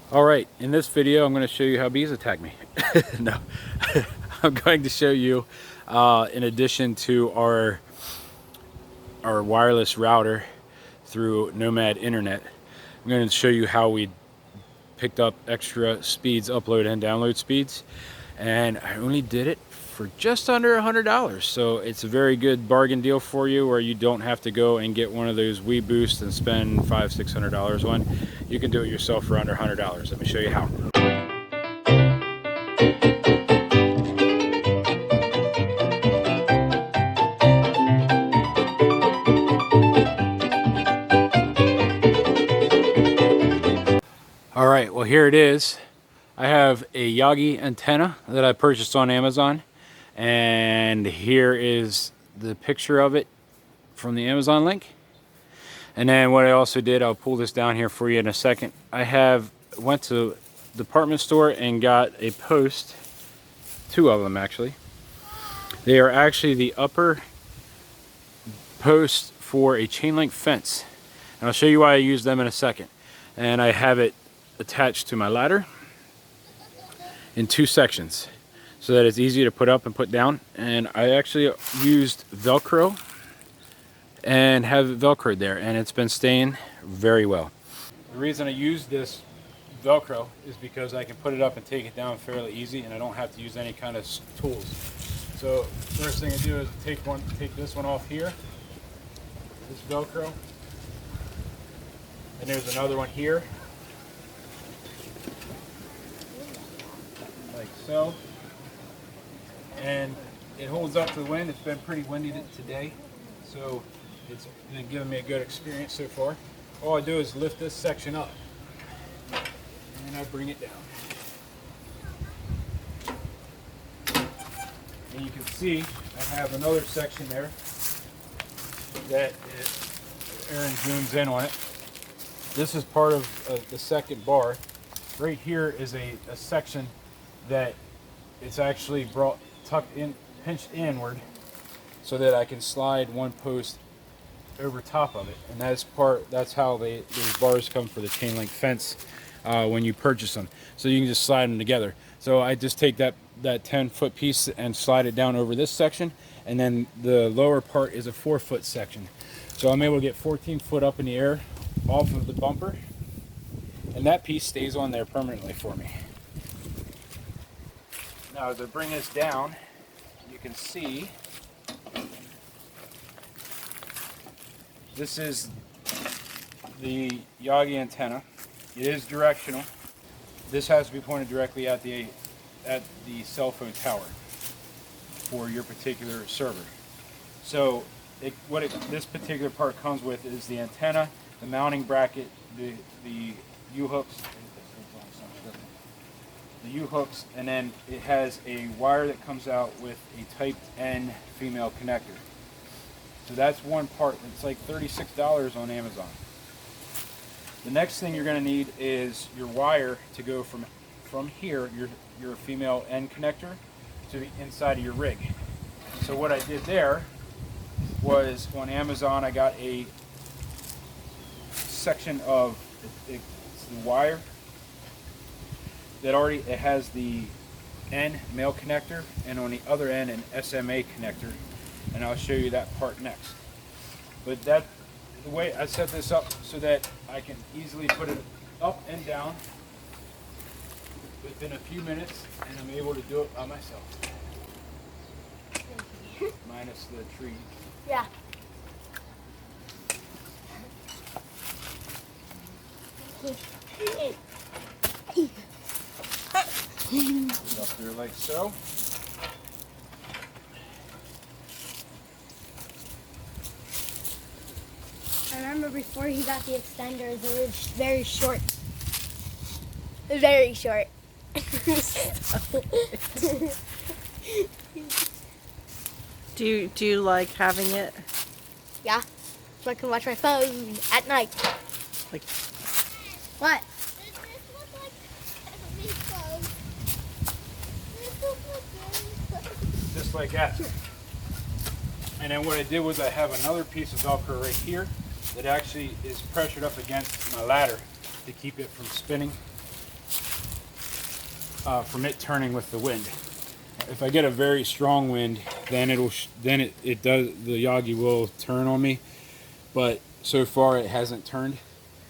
All right, in this video I'm going to show you how bees attack me. No, I'm going to show you in addition to our wireless router through Nomad Internet, I'm going to show you how we picked up extra speeds, upload and download speeds, and I only did it for just under $100. So it's a very good bargain deal for you, where you don't have to go and get one of those WeBoost and spend $500–600 on. You can do it yourself for under $100. Let me show you how. All right, well, here it is. I have a YAGI antenna that I purchased on Amazon, and here is the picture of it from the Amazon link. And then what I also did, I'll pull this down here for you in a second. I went to the department store and got a post, 2 of them actually. They are actually the upper post for a chain link fence, and I'll show you why I use them in a second. And I have it attached to my ladder in 2 sections so that it's easy to put up and put down. And I actually used Velcro and have it Velcroed there, and it's been staying very well. The reason I use this Velcro is because I can put it up and take it down fairly easy, and I don't have to use any kind of tools. So first thing I do is take this one off here, this Velcro, and there's another one here, like so, and it holds up to the wind. It's been pretty windy today, so it's been giving me a good experience so far. All I do is lift this section up and I bring it down, and you can see I have another section there that Aaron zooms in on it. This is part of the second bar. Right here is a section that it's actually tucked in, pinched inward, so that I can slide one post over top of it. And that's how these bars come for the chain link fence when you purchase them. So you can just slide them together. So I just take that 10-foot piece and slide it down over this section, and then the lower part is a 4-foot section. So I'm able to get 14 foot up in the air off of the bumper, and that piece stays on there permanently for me. Now as I bring this down, you can see this is the YAGI antenna. It is directional. This has to be pointed directly at the cell phone tower for your particular server. So this particular part comes with is the antenna, the mounting bracket, the U-hooks, and then it has a wire that comes out with a Type N female connector. So that's one part. It's like $36 on Amazon. The next thing you're going to need is your wire to go from here, your female N connector, to the inside of your rig. So what I did there was, on Amazon, I got a section of the wire that it has the N male connector, and on the other end an SMA connector, and I'll show you that part next. But the way I set this up so that I can easily put it up and down within a few minutes, and I'm able to do it by myself. Minus the tree. Yeah. Up there like so. I remember before he got the extenders, it was very short. Very short. Do you like having it? Yeah. So I can watch my phone at night. Like, What? Just like that. And then what I did was I have another piece of Velcro right here that actually is pressured up against my ladder to keep it from spinning. from it turning with the wind. If I get a very strong wind, then it does, the Yagi will turn on me. But so far it hasn't turned.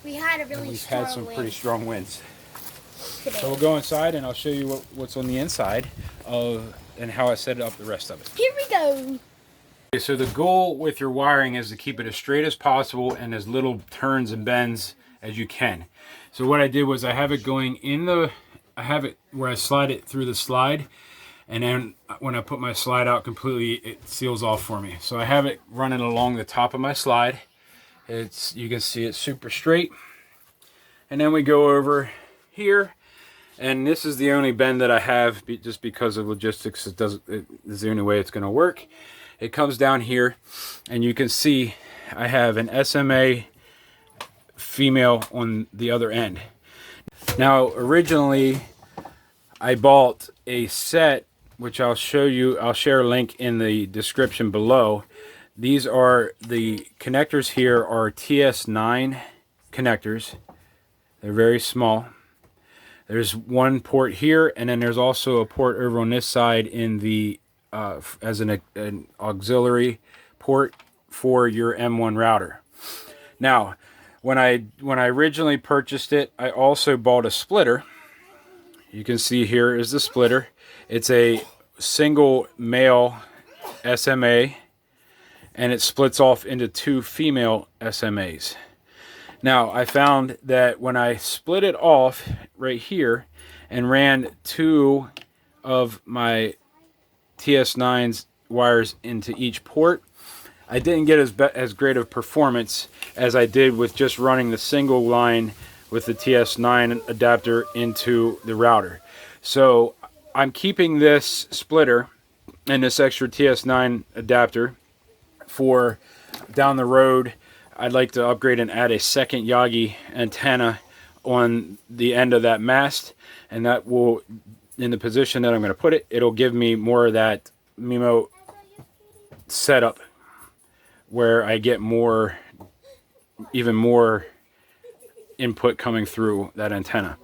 We had a really We've strong had some wind pretty strong winds. today. So we'll go inside and I'll show you what's on the inside and how I set up the rest of it. Here we go. Okay, so the goal with your wiring is to keep it as straight as possible and as little turns and bends as you can. So what I did was I have it going I have it where I slide it through the slide, and then when I put my slide out completely, it seals off for me. So I have it running along the top of my slide. You can see it's super straight. And then we go over here, and this is the only bend that I have just because of logistics. It is the only way it's going to work. It comes down here, and you can see I have an SMA female on the other end. Now, originally, I bought a set, which I'll show you. I'll share a link in the description below. These are the connectors here are TS9 connectors. They're very small. There's one port here, and then there's also a port over on this side in the as an auxiliary port for your M1 router. Now, when I originally purchased it, I also bought a splitter. You can see here is the splitter. It's a single male SMA, and it splits off into 2 female SMAs. Now, I found that when I split it off right here and ran 2 of my TS9's wires into each port, I didn't get as great of performance as I did with just running the single line with the TS9 adapter into the router. So I'm keeping this splitter and this extra TS9 adapter for down the road. I'd like to upgrade and add a second YAGI antenna on the end of that mast, and that will, in the position that I'm going to put it, it'll give me more of that MIMO setup where I get even more input coming through that antenna.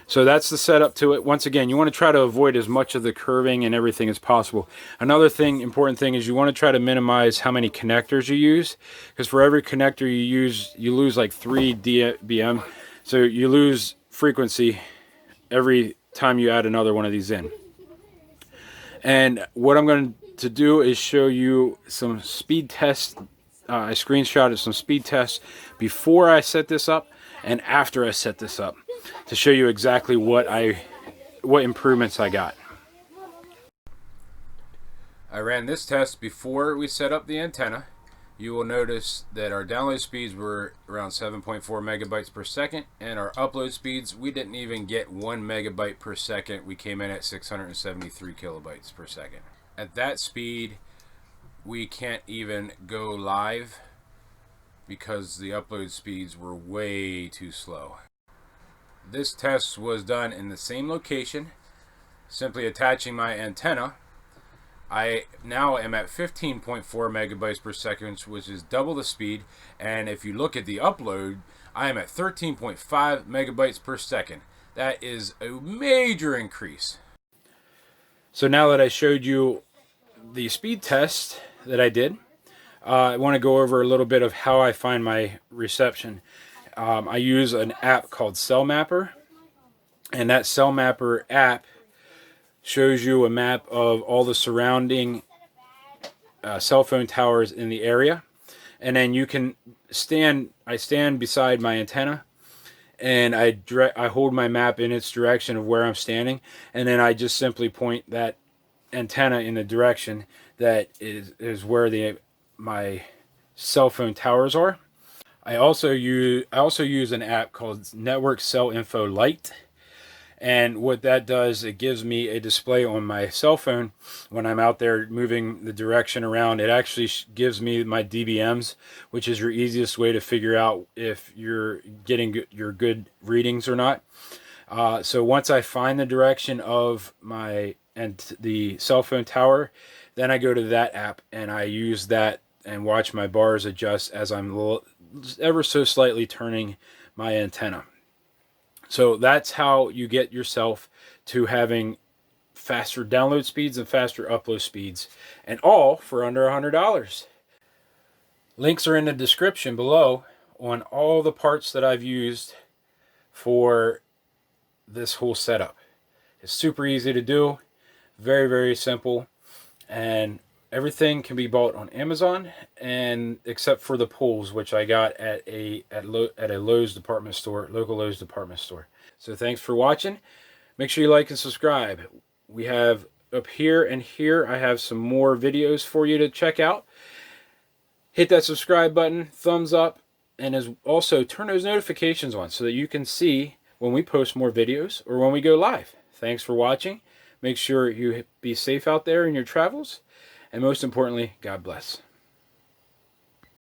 So that's the setup to it. Once again, you want to try to avoid as much of the curving and everything as possible. Another important thing is you want to try to minimize how many connectors you use, because for every connector you use, you lose like 3 dBm. So you lose frequency every time you add another one of these in. And what I'm going to do is show you some speed tests. I screenshotted some speed tests before I set this up and after I set this up, to show you exactly what improvements I got. I ran this test before we set up the antenna. You will notice that our download speeds were around 7.4 megabytes per second, and our upload speeds, we didn't even get 1 megabyte per second. We came in at 673 kilobytes per second. At that speed, we can't even go live because the upload speeds were way too slow. This test was done in the same location, simply attaching my antenna. I now am at 15.4 megabytes per second, which is double the speed, and if you look at the upload, I am at 13.5 megabytes per second. That is a major increase. So now that I showed you the speed test that I did, I want to go over a little bit of how I find my reception. I use an app called Cell Mapper, and that Cell Mapper app shows you a map of all the surrounding cell phone towers in the area, and then you can I stand beside my antenna, and I hold my map in its direction of where I'm standing, and then I just simply point that antenna in the direction that is where my cell phone towers are. I also use an app called Network Cell Info Lite, and what that does, it gives me a display on my cell phone when I'm out there moving the direction around. It actually gives me my dBms, which is your easiest way to figure out if you're getting your good readings or not. So once I find the direction of the cell phone tower, then I go to that app and I use that and watch my bars adjust as I'm ever so slightly turning my antenna. So that's how you get yourself to having faster download speeds and faster upload speeds, and all for under $100. Links are in the description below on all the parts that I've used for this whole setup. It's super easy to do, very, very simple, and everything can be bought on Amazon, and except for the poles, which I got at a Lowe's department store, local Lowe's department store. So thanks for watching. Make sure you like and subscribe. We have up here and here, I have some more videos for you to check out. Hit that subscribe button, thumbs up, and also turn those notifications on so that you can see when we post more videos or when we go live. Thanks for watching. Make sure you be safe out there in your travels. And most importantly, God bless.